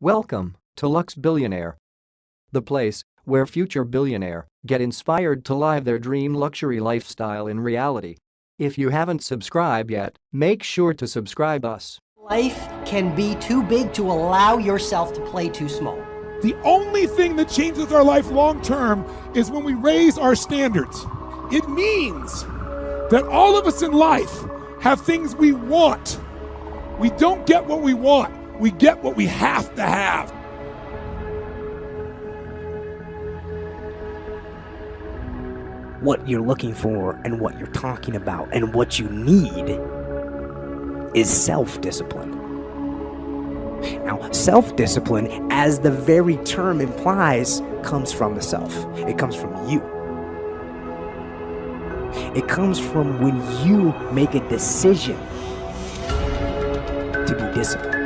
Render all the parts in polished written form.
Welcome to Luxe Billionaire, the place where future billionaire get inspired to live their dream luxury lifestyle in reality. If you haven't subscribed yet, make sure to subscribe us. Life can be too big to allow yourself to play too small. The only thing that changes our life long term is when we raise our standards. It means that all of us in life have things we want. We don't get what we want, we get what we have to have. What you're looking for and what you're talking about and what you need is self-discipline. Now, self-discipline, as the very term implies, comes from the self. It comes from you. It comes from when you make a decision to be disciplined.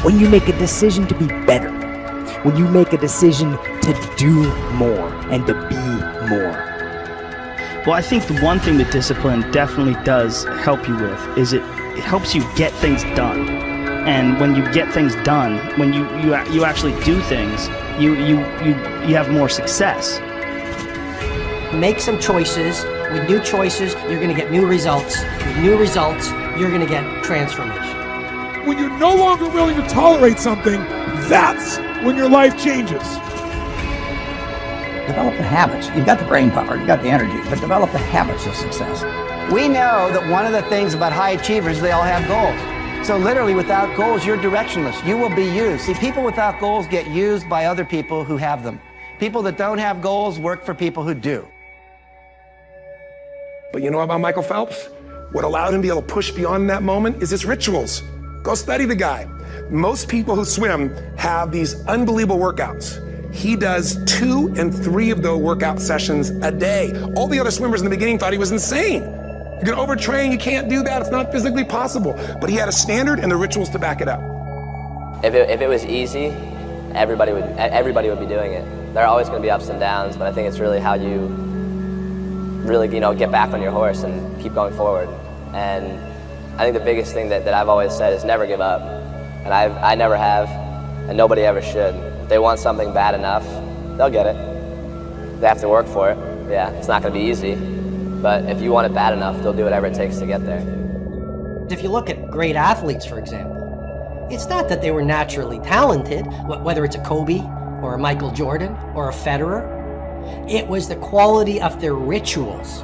When you make a decision to be better. When you make a decision to do more and to be more. Well, I think the one thing that discipline definitely does help you with is it helps you get things done. And when you get things done, when you actually do things, you have more success. Make some choices. With new choices, you're going to get new results. With new results, you're going to get transformation. When you're no longer willing to tolerate something, that's when your life changes. Develop the habits. You've got the brain power, you've got the energy, but develop the habits of success. We know that one of the things about high achievers, they all have goals. So literally without goals, you're directionless. You will be used. See, people without goals get used by other people who have them. People that don't have goals work for people who do. But you know about Michael Phelps? What allowed him to be able to push beyond that moment is his rituals. Go study the guy. Most people who swim have these unbelievable workouts. He does 2 and 3 of those workout sessions a day. All the other swimmers in the beginning thought he was insane. You're gonna overtrain, you can't do that, it's not physically possible. But he had a standard and the rituals to back it up. If it was easy, everybody would be doing it. There are always gonna be ups and downs, but I think it's really how you really, get back on your horse and keep going forward. And I think the biggest thing that I've always said is never give up. And I never have, and nobody ever should. If they want something bad enough, they'll get it. They have to work for it. Yeah, it's not gonna be easy, but if you want it bad enough, they'll do whatever it takes to get there. If you look at great athletes, for example, it's not that they were naturally talented, whether it's a Kobe or a Michael Jordan or a Federer. It was the quality of their rituals.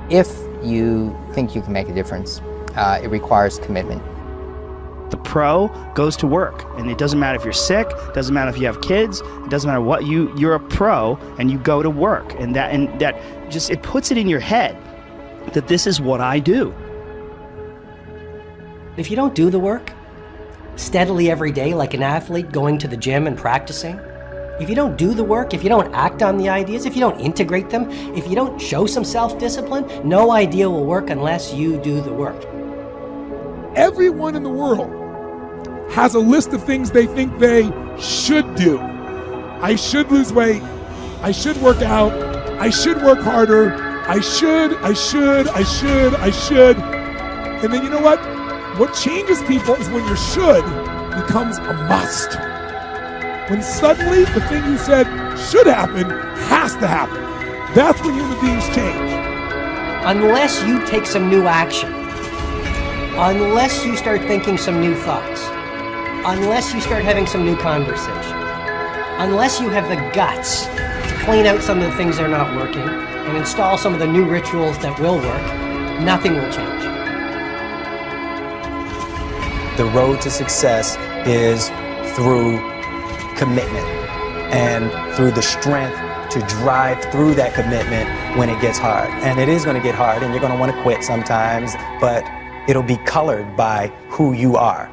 If you think you can make a difference, it requires commitment. The pro goes to work, and it doesn't matter if you're sick, doesn't matter if you have kids, it doesn't matter what, you're a pro and you go to work, and that just, it puts it in your head that this is what I do. If you don't do the work steadily every day like an athlete going to the gym and practicing, if you don't do the work, if you don't act on the ideas, if you don't integrate them, if you don't show some self-discipline, no idea will work unless you do the work. Everyone in the world has a list of things they think they should do. I should lose weight. I should work out. I should work harder. I should. And then you know what? What changes people is when your should becomes a must. When suddenly the thing you said should happen has to happen. That's when human beings change. Unless you take some new action, unless you start thinking some new thoughts, unless you start having some new conversations, unless you have the guts to clean out some of the things that are not working and install some of the new rituals that will work, nothing will change. The road to success is through commitment and through the strength to drive through that commitment when it gets hard. And it is going to get hard and you're going to want to quit sometimes, but it'll be colored by who you are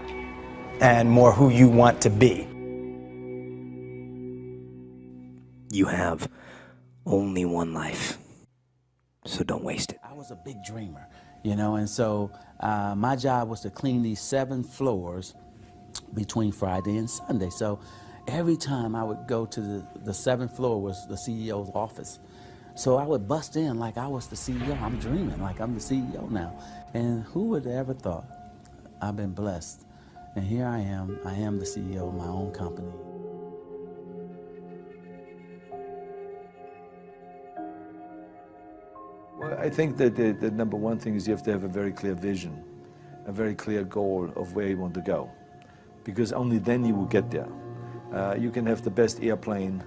and more who you want to be. You have only one life, so don't waste it. I was a big dreamer, and so my job was to clean these 7 floors between Friday and Sunday. So every time I would go to the 7th floor was the CEO's office. So I would bust in like I was the CEO. I'm dreaming like I'm the CEO now. And who would have ever thought I've been blessed And here I am the CEO of my own company. Well, I think that the number one thing is you have to have a very clear vision, a very clear goal of where you want to go, because only then you will get there. You can have the best airplane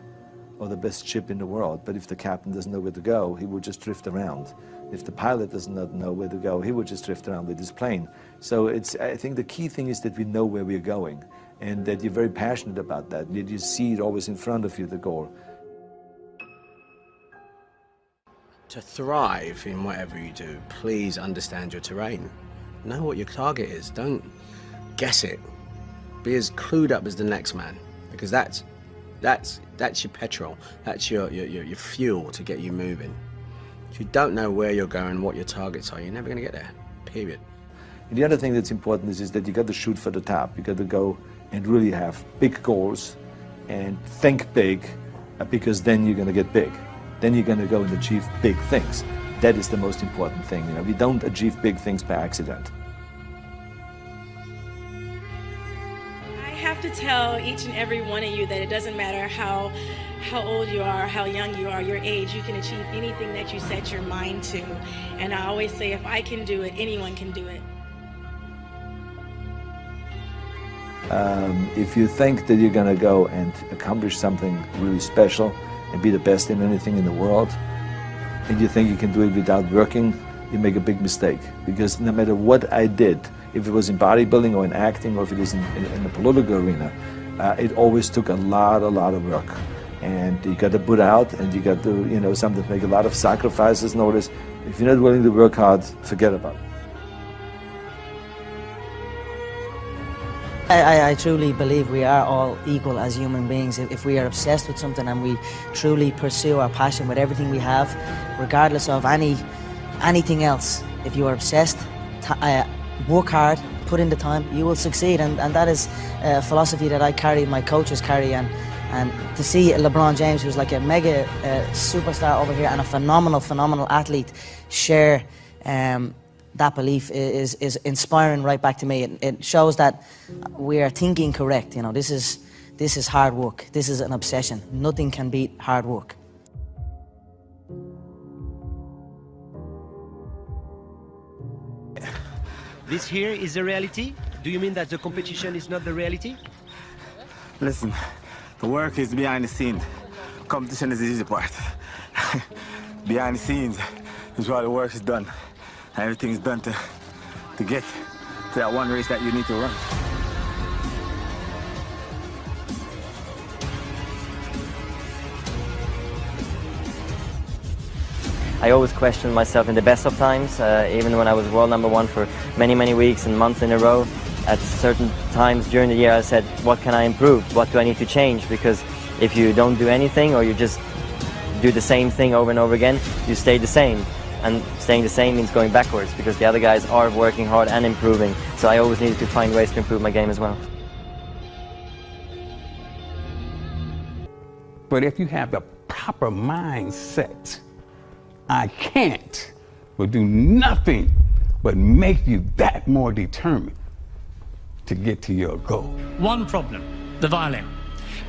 or the best ship in the world, but if the captain doesn't know where to go, he will just drift around. If the pilot does not know where to go, he will just drift around with his plane. So I think the key thing is that we know where we're going, and that you're very passionate about that, that you see it always in front of you, the goal. To thrive in whatever you do, please understand your terrain. Know what your target is. Don't guess it. Be as clued up as the next man, because that's your petrol. That's your fuel to get you moving. If you don't know where you're going, what your targets are, you're never going to get there, period. And the other thing that's important is that you got to shoot for the top. You got to go and really have big goals and think big, because then you're going to get big. Then you're going to go and achieve big things. That is the most important thing. You know, we don't achieve big things by accident. I have to tell each and every one of you that it doesn't matter how old you are, how young you are, your age, you can achieve anything that you set your mind to. And I always say, if I can do it, anyone can do it. If you think that you're going to go and accomplish something really special and be the best in anything in the world, and you think you can do it without working, you make a big mistake. Because no matter what I did, if it was in bodybuilding or in acting or if it is in the political arena, it always took a lot of work. And you got to put out, and you got to, you know, sometimes make a lot of sacrifices. Notice, if you're not willing to work hard, forget about it. I truly believe we are all equal as human beings. If we are obsessed with something and we truly pursue our passion with everything we have, regardless of anything else, if you are obsessed, work hard, put in the time, you will succeed. And that is a philosophy that I carry, my coaches carry. And to see LeBron James, who's like a mega superstar over here and a phenomenal athlete, share that belief is inspiring right back to me. It shows that we are thinking correct. You know, this is hard work. This is an obsession. Nothing can beat hard work. This here is the reality? Do you mean that the competition is not the reality? Listen, the work is behind the scenes. Competition is the easy part. Behind the scenes is where the work is done. Everything is done to get to that one race that you need to run. I always questioned myself in the best of times, even when I was world number one for many weeks and months in a row. At certain times during the year I said, what can I improve? What do I need to change? Because if you don't do anything, or you just do the same thing over and over again, you stay the same. And staying the same means going backwards, because the other guys are working hard and improving. So I always needed to find ways to improve my game as well. But if you have the proper mindset, I can't will do nothing but make you that more determined to get to your goal. One problem, the violin.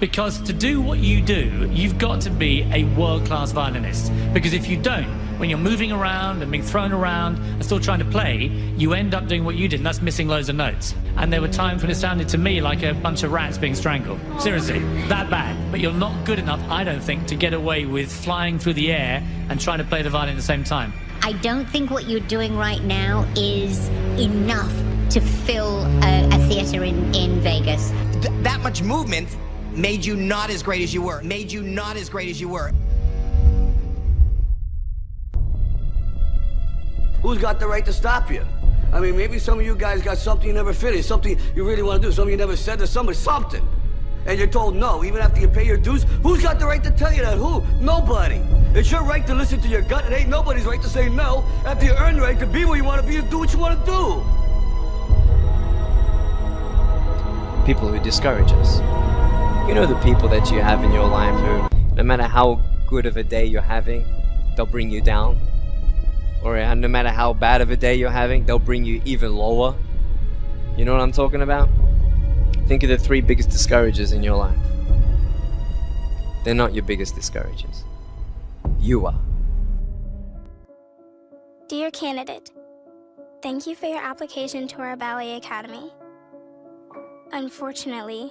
Because to do what you do, you've got to be a world-class violinist. Because if you don't, when you're moving around and being thrown around and still trying to play, you end up doing what you did, and that's missing loads of notes. And there were times when it sounded to me like a bunch of rats being strangled. Seriously, that bad. But you're not good enough, I don't think, to get away with flying through the air and trying to play the violin at the same time. I don't think what you're doing right now is enough to fill a theater in Vegas. That much movement made you not as great as you were. Made you not as great as you were. Who's got the right to stop you? I mean, maybe some of you guys got something you never finished, something you really want to do, something you never said to somebody, something. And you're told no, even after you pay your dues. Who's got the right to tell you that? Who? Nobody. It's your right to listen to your gut. It ain't nobody's right to say no after you earn the right to be where you want to be and do what you want to do. People who discourage us. You know, the people that you have in your life who, no matter how good of a day you're having, they'll bring you down. Or no matter how bad of a day you're having, they'll bring you even lower. You know what I'm talking about? Think of the 3 biggest discouragers in your life. They're not your biggest discouragers. You are. Dear candidate, thank you for your application to our ballet academy. Unfortunately,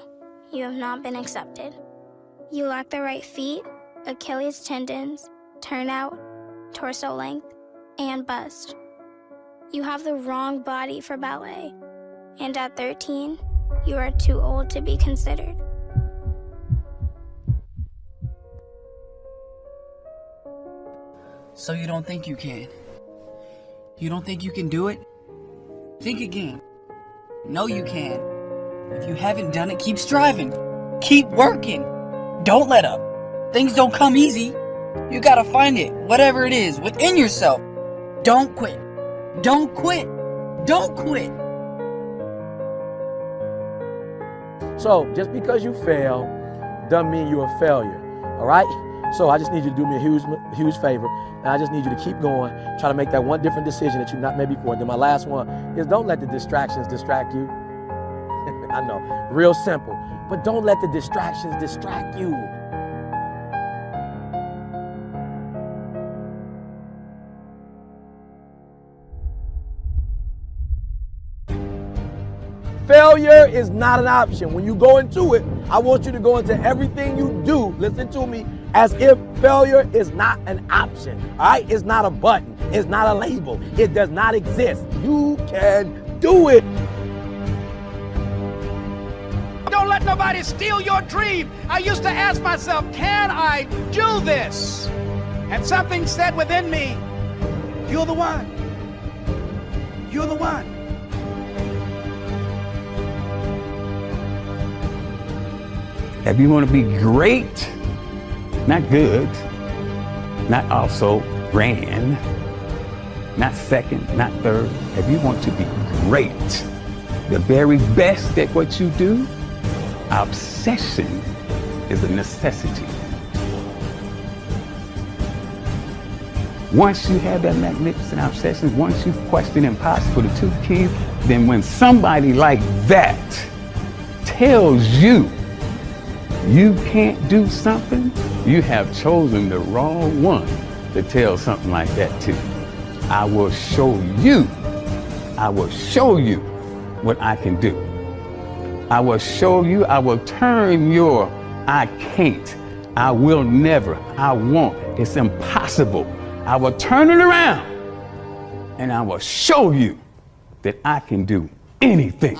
you have not been accepted. You lack the right feet, Achilles tendons, turnout, torso length, and bust. You have the wrong body for ballet, and at 13, you are too old to be considered. So you don't think you can? You don't think you can do it? Think again. No, you can. If you haven't done it, keep striving. Keep working. Don't let up. Things don't come easy. You gotta find it, whatever it is, within yourself. Don't quit. Don't quit. Don't quit. So, just because you fail doesn't mean you're a failure, all right? So I just need you to do me a huge favor, and I just need you to keep going, try to make that one different decision that you've not made before. And then my last one is don't let the distractions distract you. I know, real simple, but don't let the distractions distract you. Failure is not an option. When you go into it, I want you to go into everything you do, listen to me, as if failure is not an option, all right? It's not a button. It's not a label. It does not exist. You can do it. Don't let nobody steal your dream. I used to ask myself, can I do this? And something said within me, you're the one. You're the one. If you want to be great, not good, not also grand, not second, not third, if you want to be great, the very best at what you do, obsession is a necessity. Once you have that magnificent obsession, once you question impossible, the 2 keys, then when somebody like that tells you you can't do something, you have chosen the wrong one to tell something like that to. I will show you what I can do. I will show you, I will turn your I can't, I will never, I won't, it's impossible. I will turn it around and I will show you that I can do anything.